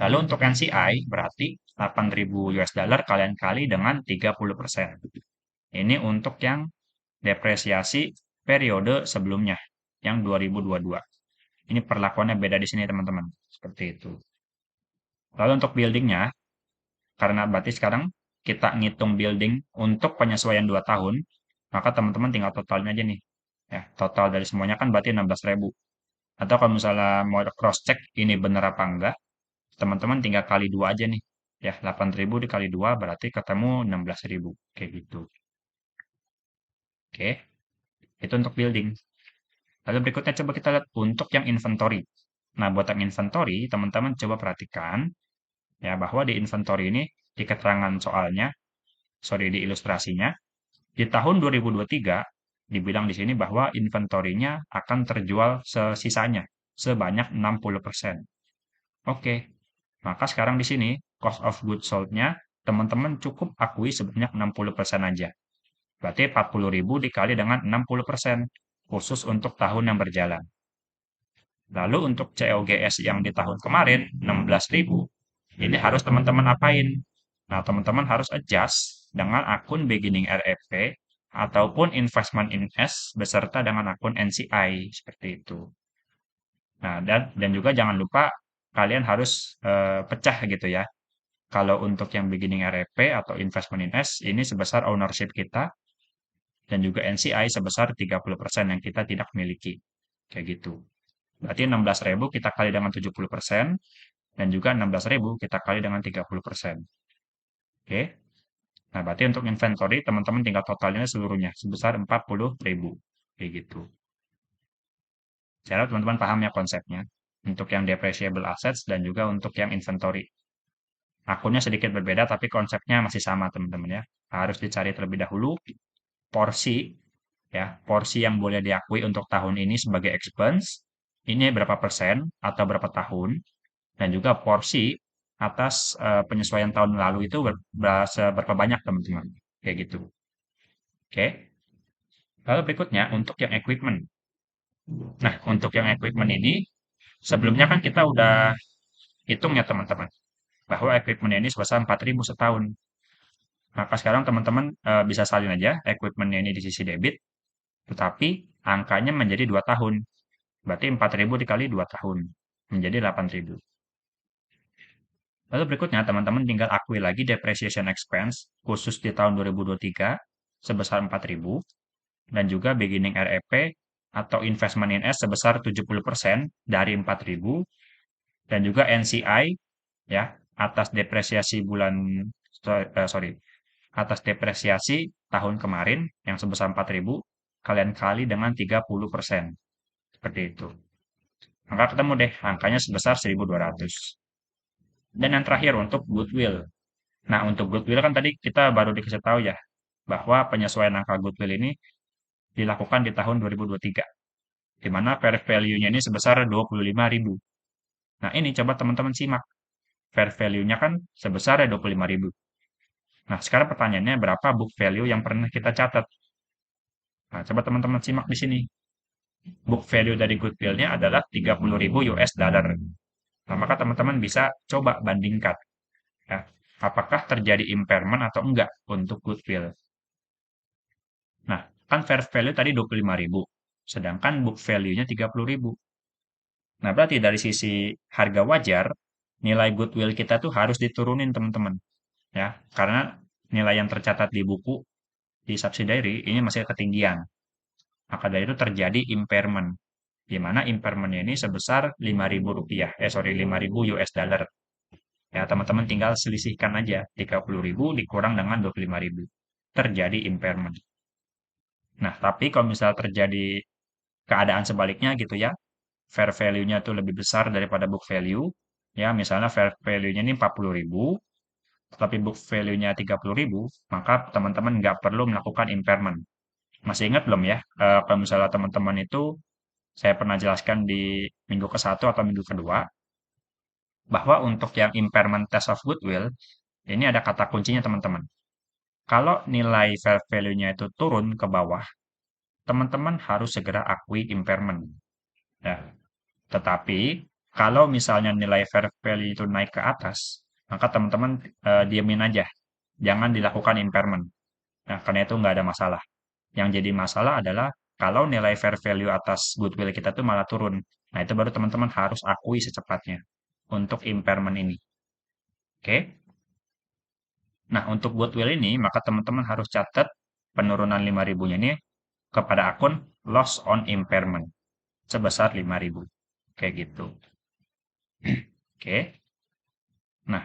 Lalu untuk NCI berarti 8.000 US dollar kalian kali dengan 30%. Ini untuk yang depresiasi periode sebelumnya, yang 2022. Ini perlakuannya beda di sini teman-teman. Seperti itu. Lalu untuk buildingnya, karena berarti sekarang kita ngitung building untuk penyesuaian 2 tahun, maka teman-teman tinggal totalnya aja nih. Ya, total dari semuanya kan berarti 16.000. Atau kalau misalnya mau cross check ini benar apa enggak, teman-teman tinggal kali 2 aja nih. Ya, 8.000 dikali 2 berarti ketemu 16.000. Kayak gitu. Oke, itu untuk building. Lalu berikutnya coba kita lihat untuk yang inventory. Nah, buat yang inventory, teman-teman coba perhatikan ya bahwa di inventory ini di keterangan soalnya, sorry di ilustrasinya, di tahun 2023 dibilang di sini bahwa inventory-nya akan terjual sesisanya sebanyak 60%. Oke, maka sekarang di sini cost of goods sold-nya teman-teman cukup akui sebanyak 60% aja. Berarti 40.000 dikali dengan 60% khusus untuk tahun yang berjalan. Lalu untuk COGS yang di tahun kemarin 16.000, ini harus teman-teman apain? Nah, teman-teman harus adjust dengan akun beginning RFP ataupun investment in S beserta dengan akun NCI seperti itu. Nah, dan juga jangan lupa kalian harus pecah gitu ya. Kalau untuk yang beginning RFP atau investment in S ini sebesar ownership kita dan juga NCI sebesar 30% yang kita tidak miliki. Kayak gitu. Berarti 16.000 kita kali dengan 70% dan juga 16.000 kita kali dengan 30%. Oke. Nah, berarti untuk inventory teman-teman tinggal totalnya seluruhnya sebesar 40.000. Kayak gitu. Saya harap teman-teman paham ya konsepnya. Untuk yang depreciable assets dan juga untuk yang inventory. Akunnya sedikit berbeda tapi konsepnya masih sama teman-teman ya. Harus dicari terlebih dahulu porsi ya, porsi yang boleh diakui untuk tahun ini sebagai expense. Ini berapa persen atau berapa tahun dan juga porsi atas penyesuaian tahun lalu itu berapa banyak teman-teman. Kayak gitu. Oke. Lalu berikutnya untuk yang equipment. Nah, untuk yang equipment ini sebelumnya kan kita udah hitung ya teman-teman bahwa equipment ini sebesar 4.000 setahun. Maka sekarang teman-teman bisa salin aja equipment ini di sisi debit, tetapi angkanya menjadi 2 tahun. Berarti 4.000 dikali 2 tahun menjadi 8.000. Lalu berikutnya teman-teman tinggal akui lagi depreciation expense khusus di tahun 2023 sebesar 4.000 dan juga beginning REP atau investment in S sebesar 70% dari 4.000 dan juga NCI ya atas depresiasi sorry atas depresiasi tahun kemarin yang sebesar 4.000 kalian kali dengan 30%. Seperti itu. Maka ketemu deh angkanya sebesar 1.200. Dan yang terakhir untuk goodwill. Nah, untuk goodwill kan tadi kita baru dikasih tahu ya, bahwa penyesuaian angka goodwill ini dilakukan di tahun 2023, di mana fair value-nya ini sebesar 25.000. Nah, ini coba teman-teman simak. Fair value-nya kan sebesar 25.000. Nah, sekarang pertanyaannya berapa book value yang pernah kita catat? Nah, coba teman-teman simak di sini. Book value dari goodwill-nya adalah 30.000 US dollar. Nah, maka teman-teman bisa coba bandingkan, ya, apakah terjadi impairment atau enggak untuk goodwill. Nah, kan fair value tadi 25.000, sedangkan book value-nya 30.000. Nah, berarti dari sisi harga wajar, nilai goodwill kita tuh harus diturunin, teman-teman. Ya, karena nilai yang tercatat di buku di subsidiary ini masih ketinggian. Maka dari itu terjadi impairment, di mana impairment ini sebesar Rp5.000, sorry, 5.000 US dollar. Ya, teman-teman tinggal selisihkan aja, 30.000 dikurang dengan 25.000. Terjadi impairment. Nah, tapi kalau misalnya terjadi keadaan sebaliknya gitu ya, fair value-nya tuh lebih besar daripada book value, ya misalnya fair value-nya ini 40.000, tapi book value-nya 30.000, maka teman-teman nggak perlu melakukan impairment. Masih ingat belum ya, kalau misalnya teman-teman itu, saya pernah jelaskan di minggu ke-1 atau minggu kedua, bahwa untuk yang impairment test of goodwill, ini ada kata kuncinya teman-teman. Kalau nilai fair value-nya itu turun ke bawah, teman-teman harus segera akui impairment. Ya. Tetapi, kalau misalnya nilai fair value itu naik ke atas, maka teman-teman diamin aja. Jangan dilakukan impairment. Nah, karena itu nggak ada masalah. Yang jadi masalah adalah kalau nilai fair value atas goodwill kita tuh malah turun. Nah, itu baru teman-teman harus akui secepatnya untuk impairment ini. Oke? Nah, untuk goodwill ini, maka teman-teman harus catat penurunan 5.000-nya ini kepada akun loss on impairment sebesar 5.000. Kayak gitu. Oke. Nah,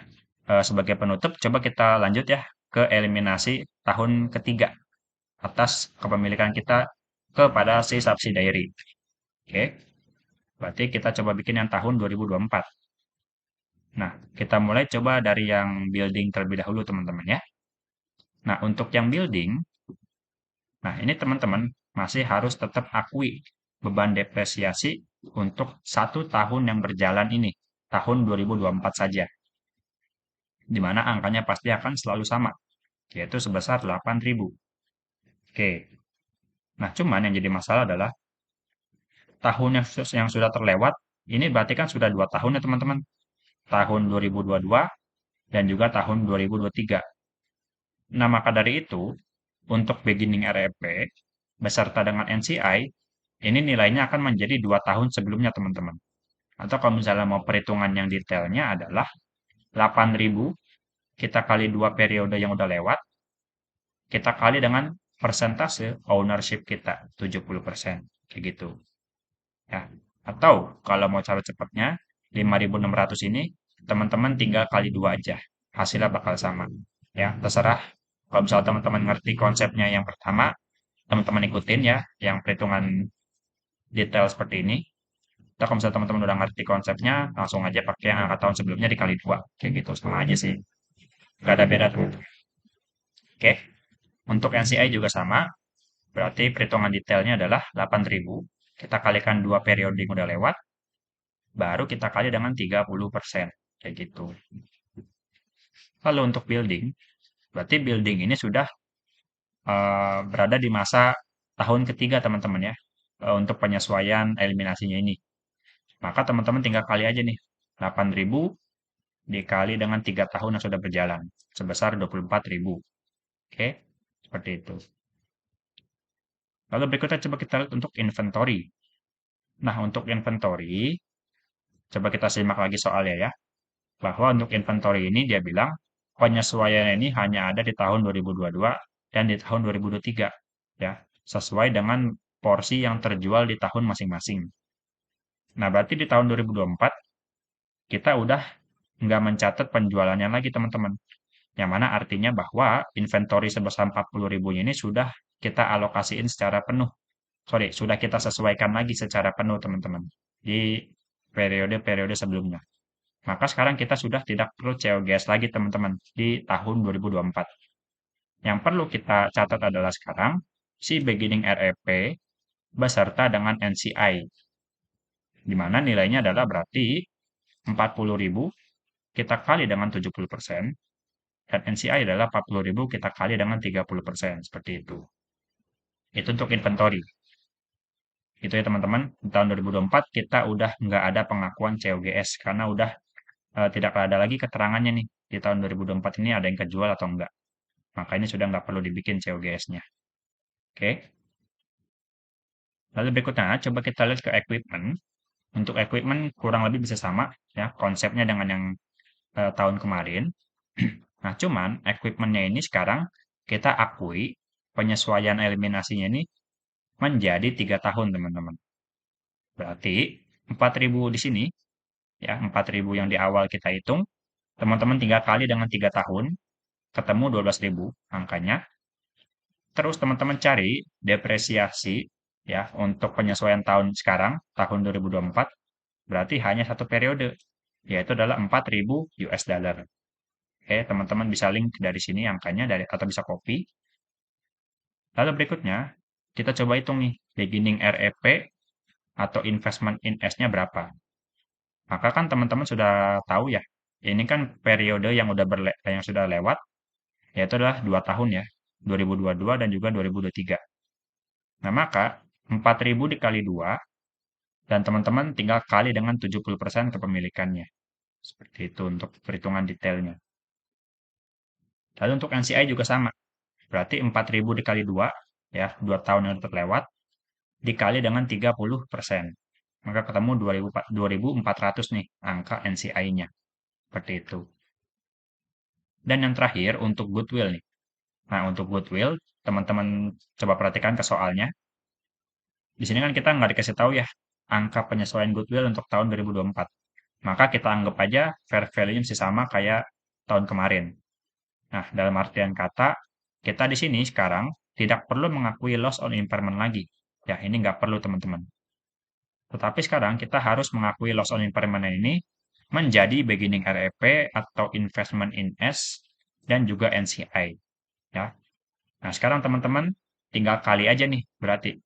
sebagai penutup, coba kita lanjut ya ke eliminasi tahun ketiga atas kepemilikan kita kepada si subsidiary. Oke, berarti kita coba bikin yang tahun 2024. Nah, kita mulai coba dari yang building terlebih dahulu, teman-teman ya. Nah, untuk yang building, nah ini teman-teman masih harus tetap akui beban depresiasi untuk 1 tahun yang berjalan ini, tahun 2024 saja, di mana angkanya pasti akan selalu sama, yaitu sebesar 8.000. Oke, nah cuman yang jadi masalah adalah tahun yang sudah terlewat, ini berarti kan sudah 2 tahun ya teman-teman, tahun 2022 dan juga tahun 2023. Nah, maka dari itu, untuk beginning REP beserta dengan NCI, ini nilainya akan menjadi 2 tahun sebelumnya, teman-teman. Atau kalau misalnya mau perhitungan yang detailnya adalah 8.000 kita kali 2 periode yang udah lewat, kita kali dengan persentase ownership kita, 70%. Kayak gitu. Ya. Atau kalau mau cara cepatnya, 5.600 ini teman-teman tinggal kali 2 aja. Hasilnya bakal sama. Ya, terserah. Kalau misalnya teman-teman ngerti konsepnya yang pertama, teman-teman ikutin ya, yang perhitungan detail seperti ini. Atau kalau misalnya teman-teman udah ngerti konsepnya, langsung aja pakai yang angka tahun sebelumnya dikali 2. Kayak gitu, sama aja sih. Gak ada beda tuh. Oke. Untuk NCI juga sama. Berarti perhitungan detailnya adalah 8.000. Kita kalikan 2 periode yang udah lewat. Baru kita kali dengan 30%. Kayak gitu. Lalu untuk building, berarti building ini sudah berada di masa tahun ketiga teman-teman ya, untuk penyesuaian eliminasinya ini. Maka teman-teman tinggal kali aja nih, 8.000 dikali dengan 3 tahun yang sudah berjalan, sebesar 24.000. Oke, seperti itu. Lalu berikutnya coba kita lihat untuk inventory. Nah, untuk inventory, coba kita simak lagi soalnya ya. Bahwa untuk inventory ini dia bilang penyesuaian ini hanya ada di tahun 2022 dan di tahun 2023 ya, sesuai dengan porsi yang terjual di tahun masing-masing. Nah, berarti di tahun 2024 kita udah nggak mencatat penjualannya lagi teman-teman. Yang mana artinya bahwa inventory sebesar 40.000 ini sudah kita alokasiin secara penuh. Sorry, sudah kita sesuaikan lagi secara penuh teman-teman di periode-periode sebelumnya. Maka sekarang kita sudah tidak perlu COGS lagi teman-teman di tahun 2024. Yang perlu kita catat adalah sekarang si beginning REP beserta dengan NCI, di mana nilainya adalah berarti 40.000 kita kali dengan 70%, dan NCI adalah 40.000 kita kali dengan 30%, seperti itu. Itu untuk inventory. Itu ya teman-teman, di tahun 2024 kita udah nggak ada pengakuan COGS, karena udah tidak ada lagi keterangannya nih, di tahun 2024 ini ada yang kejual atau enggak. Maka ini sudah nggak perlu dibikin COGS-nya. Oke. Lalu berikutnya, coba kita lihat ke equipment. Untuk equipment kurang lebih bisa sama ya konsepnya dengan yang tahun kemarin. Nah, cuman equipment-nya ini sekarang kita akui penyesuaian eliminasinya ini menjadi 3 tahun, teman-teman. Berarti 4.000 di sini, ya 4.000 yang di awal kita hitung, teman-teman tinggal kali dengan 3 tahun, ketemu 12.000 angkanya. Terus teman-teman cari depresiasi ya untuk penyesuaian tahun sekarang, tahun 2024, berarti hanya satu periode, yaitu adalah 4.000 US dollar. Oke, teman-teman bisa link dari sini angkanya dari atau bisa copy. Lalu berikutnya, kita coba hitung nih, beginning REP atau investment in S-nya berapa. Maka kan teman-teman sudah tahu ya, ini kan periode yang yang sudah lewat, yaitu adalah 2 tahun ya, 2022 dan juga 2023. Nah, maka 4.000 dikali 2, dan teman-teman tinggal kali dengan 70% kepemilikannya. Seperti itu untuk perhitungan detailnya. Lalu untuk NCI juga sama. Berarti 4.000 dikali 2, ya, 2 tahun yang terlewat, dikali dengan 30%. Maka ketemu 2.400 nih angka NCI-nya. Seperti itu. Dan yang terakhir untuk goodwill nih. Nah, untuk goodwill, teman-teman coba perhatikan ke soalnya. Di sini kan kita nggak dikasih tahu ya angka penyesuaian goodwill untuk tahun 2024. Maka kita anggap aja fair value-nya masih sama kayak tahun kemarin. Nah, dalam artian kata, kita di sini sekarang tidak perlu mengakui loss on impairment lagi. Ya, ini nggak perlu teman-teman. Tetapi sekarang kita harus mengakui loss on impairment ini menjadi beginning REP atau investment in S dan juga NCI. Ya. Nah, sekarang teman-teman tinggal kali aja nih, berarti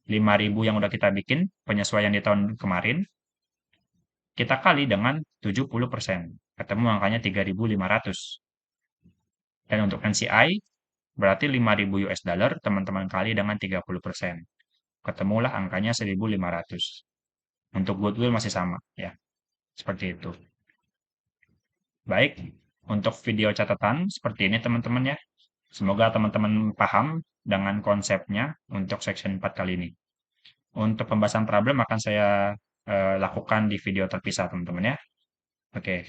5.000 yang udah kita bikin penyesuaian di tahun kemarin, kita kali dengan 70%. Ketemu angkanya 3.500. Dan untuk NCI, berarti 5.000 US dollar, teman-teman kali dengan 30%. Ketemulah angkanya 1.500. Untuk goodwill masih sama, ya. Seperti itu. Baik, untuk video catatan seperti ini teman-teman ya. Semoga teman-teman paham dengan konsepnya untuk section 4 kali ini. Untuk pembahasan problem akan saya lakukan di video terpisah teman-teman ya. Oke.